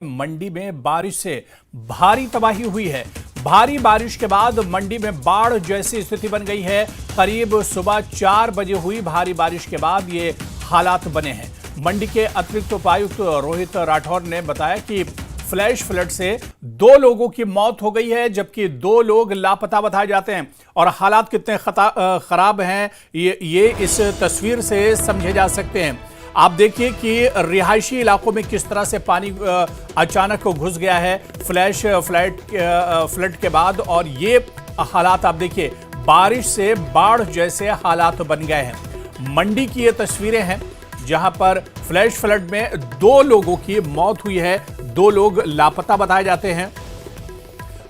मंडी में बारिश से भारी तबाही हुई है। भारी बारिश के बाद मंडी में बाढ़ जैसी स्थिति बन गई है। करीब सुबह 4 बजे हुई भारी बारिश के बाद ये हालात बने हैं। मंडी के अतिरिक्त उपायुक्त रोहित राठौर ने बताया कि फ्लैश फ्लड से 2 लोगों की मौत हो गई है, जबकि 2 लोग लापता बताए जाते हैं। और हालात कितने खराब हैं ये इस तस्वीर से समझे जा सकते हैं। आप देखिए कि रिहायशी इलाकों में किस तरह से पानी अचानक घुस गया है फ्लैश फ्लड के बाद। और ये हालात आप देखिए, बारिश से बाढ़ जैसे हालात बन गए हैं। मंडी की ये तस्वीरें हैं जहां पर फ्लैश फ्लड में 2 लोगों की मौत हुई है, 2 लोग लापता बताए जाते हैं।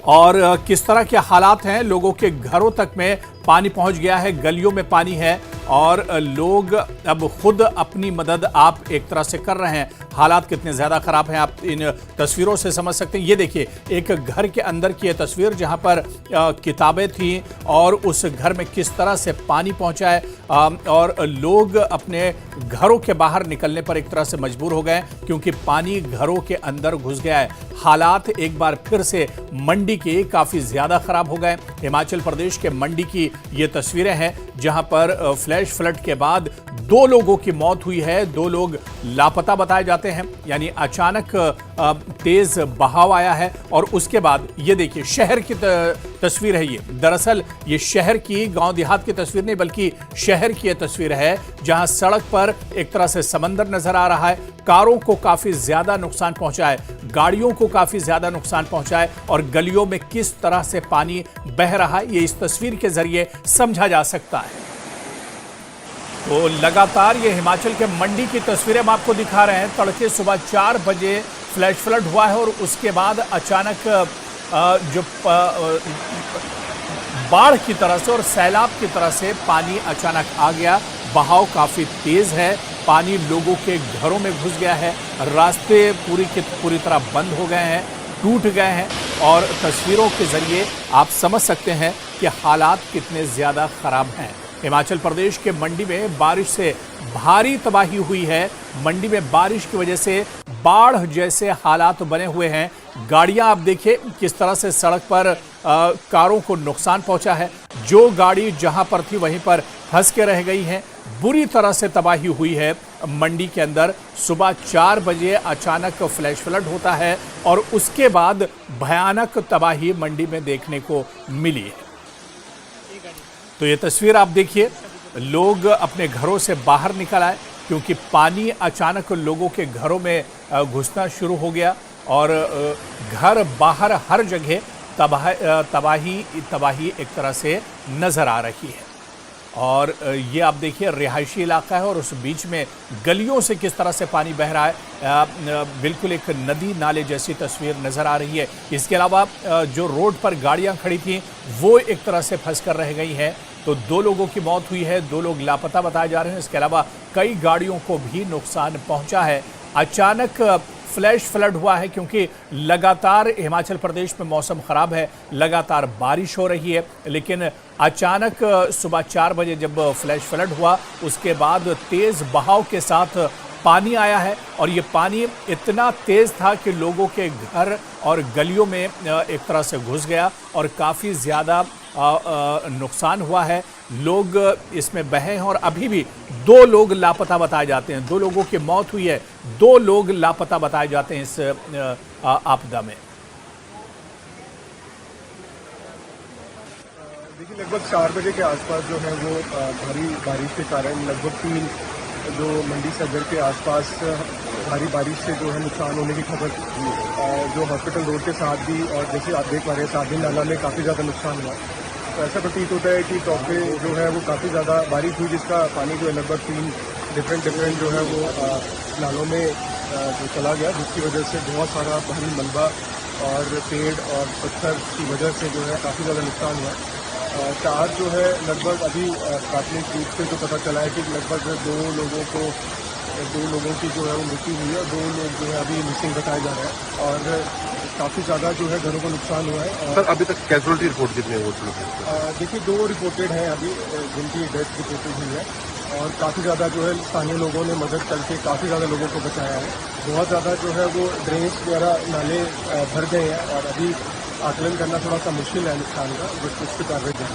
और किस तरह के हालात हैं, लोगों के घरों तक में पानी पहुंच गया है, गलियों में पानी है और लोग अब खुद अपनी मदद आप एक तरह से कर रहे हैं। हालात कितने ज़्यादा ख़राब हैं आप इन तस्वीरों से समझ सकते हैं। ये देखिए, एक घर के अंदर की ये तस्वीर जहां पर किताबें थीं और उस घर में किस तरह से पानी पहुंचा है और लोग अपने घरों के बाहर निकलने पर एक तरह से मजबूर हो गए क्योंकि पानी घरों के अंदर घुस गया है। हालात एक बार फिर से मंडी के काफ़ी ज़्यादा ख़राब हो गए। हिमाचल प्रदेश के मंडी की ये तस्वीरें हैं जहां पर फ्लैश फ्लड के बाद 2 लोगों की मौत हुई है, 2 लोग लापता बताए जाते हैं। यानी अचानक तेज बहाव आया है और उसके बाद ये देखिए, शहर की तस्वीर है ये। दरअसल ये शहर की, गांव देहात की तस्वीर नहीं बल्कि शहर की ये तस्वीर है जहां सड़क पर एक तरह से समंदर नजर आ रहा है। कारों को काफी ज्यादा नुकसान पहुंचा है, गाड़ियों को काफी ज्यादा नुकसान पहुंचा है और गलियों में किस तरह से पानी बह रहा है ये इस तस्वीर के जरिए समझा जा सकता है। तो लगातार ये हिमाचल के मंडी की तस्वीरें हम आपको दिखा रहे हैं। तड़के सुबह 4 बजे फ्लैश फ्लड हुआ है और उसके बाद अचानक जो बाढ़ की तरह से और सैलाब की तरह से पानी अचानक आ गया। बहाव काफ़ी तेज़ है, पानी लोगों के घरों में घुस गया है, रास्ते पूरी तरह बंद हो गए हैं, टूट गए हैं। और तस्वीरों के ज़रिए आप समझ सकते हैं कि हालात कितने ज़्यादा ख़राब हैं। हिमाचल प्रदेश के मंडी में बारिश से भारी तबाही हुई है। मंडी में बारिश की वजह से बाढ़ जैसे हालात बने हुए हैं। गाड़ियां आप देखिए किस तरह से सड़क पर कारों को नुकसान पहुंचा है। जो गाड़ी जहां पर थी वहीं पर फंस के रह गई हैं। बुरी तरह से तबाही हुई है मंडी के अंदर। सुबह 4 बजे अचानक फ्लैश फ्लड होता है और उसके बाद भयानक तबाही मंडी में देखने को मिली है। तो ये तस्वीर आप देखिए, लोग अपने घरों से बाहर निकल आए क्योंकि पानी अचानक लोगों के घरों में घुसना शुरू हो गया और घर बाहर हर जगह तबाही एक तरह से नज़र आ रही है। और ये आप देखिए, रिहायशी इलाका है और उस बीच में गलियों से किस तरह से पानी बह रहा है। बिल्कुल एक नदी नाले जैसी तस्वीर नज़र आ रही है। इसके अलावा जो रोड पर गाड़ियां खड़ी थीं वो एक तरह से फंस कर रह गई हैं। तो 2 लोगों की मौत हुई है, 2 लोग लापता बताए जा रहे हैं। इसके अलावा कई गाड़ियों को भी नुकसान पहुंचा है। अचानक फ्लैश फ्लड हुआ है क्योंकि लगातार हिमाचल प्रदेश में मौसम ख़राब है, लगातार बारिश हो रही है। लेकिन अचानक सुबह 4 बजे जब फ्लैश फ्लड हुआ उसके बाद तेज़ बहाव के साथ पानी आया है और ये पानी इतना तेज़ था कि लोगों के घर और गलियों में एक तरह से घुस गया और काफ़ी ज़्यादा नुकसान हुआ है। लोग इसमें बहे हैं और अभी भी 2 लोग लापता बताए जाते हैं। 2 लोगों की मौत हुई है, 2 लोग लापता बताए जाते हैं इस आपदा में। देखिए, लगभग 4 बजे के आसपास जो है वो भारी बारिश के कारण लगभग 3 जो मंडी सदर के आसपास भारी बारिश से जो है नुकसान होने की खबर जो हॉस्पिटल रोड के साथ भी और जैसे आप देख पा रहे हैं साथ ही नाला में काफ़ी ज़्यादा नुकसान हुआ। तो ऐसा प्रतीत होता है कि टॉप पे जो है वो काफ़ी ज़्यादा बारिश हुई जिसका पानी जो है लगभग 3 डिफरेंट जो है वो नालों में जो चला गया, जिसकी वजह से बहुत सारा भारी मलबा और पेड़ और पत्थर की वजह से जो है काफ़ी ज़्यादा नुकसान हुआ। 4 जो है लगभग अभी प्राथमिक रूप से जो पता चला है कि लगभग 2 लोगों की जो है वो मृत्यु हुई है और 2 लोग जो है अभी मिसिंग बताए जा रहे हैं और काफ़ी ज़्यादा जो है घरों को नुकसान हुआ है। सर, अभी तक कैजुअलिटी रिपोर्ट कितने हो चुकी है? देखिए, 2 रिपोर्टेड हैं अभी जिनकी डेथ रिपोर्टेड हुई है और काफ़ी ज़्यादा जो है स्थानीय लोगों ने मदद करके काफ़ी ज़्यादा लोगों को बचाया है। बहुत ज़्यादा जो है वो ड्रेन्स वगैरह नाले भर गए हैं और अभी आकलन करना थोड़ा सा मुश्किल है नुकसान का, बट उसकी कार्रवाई जारी है।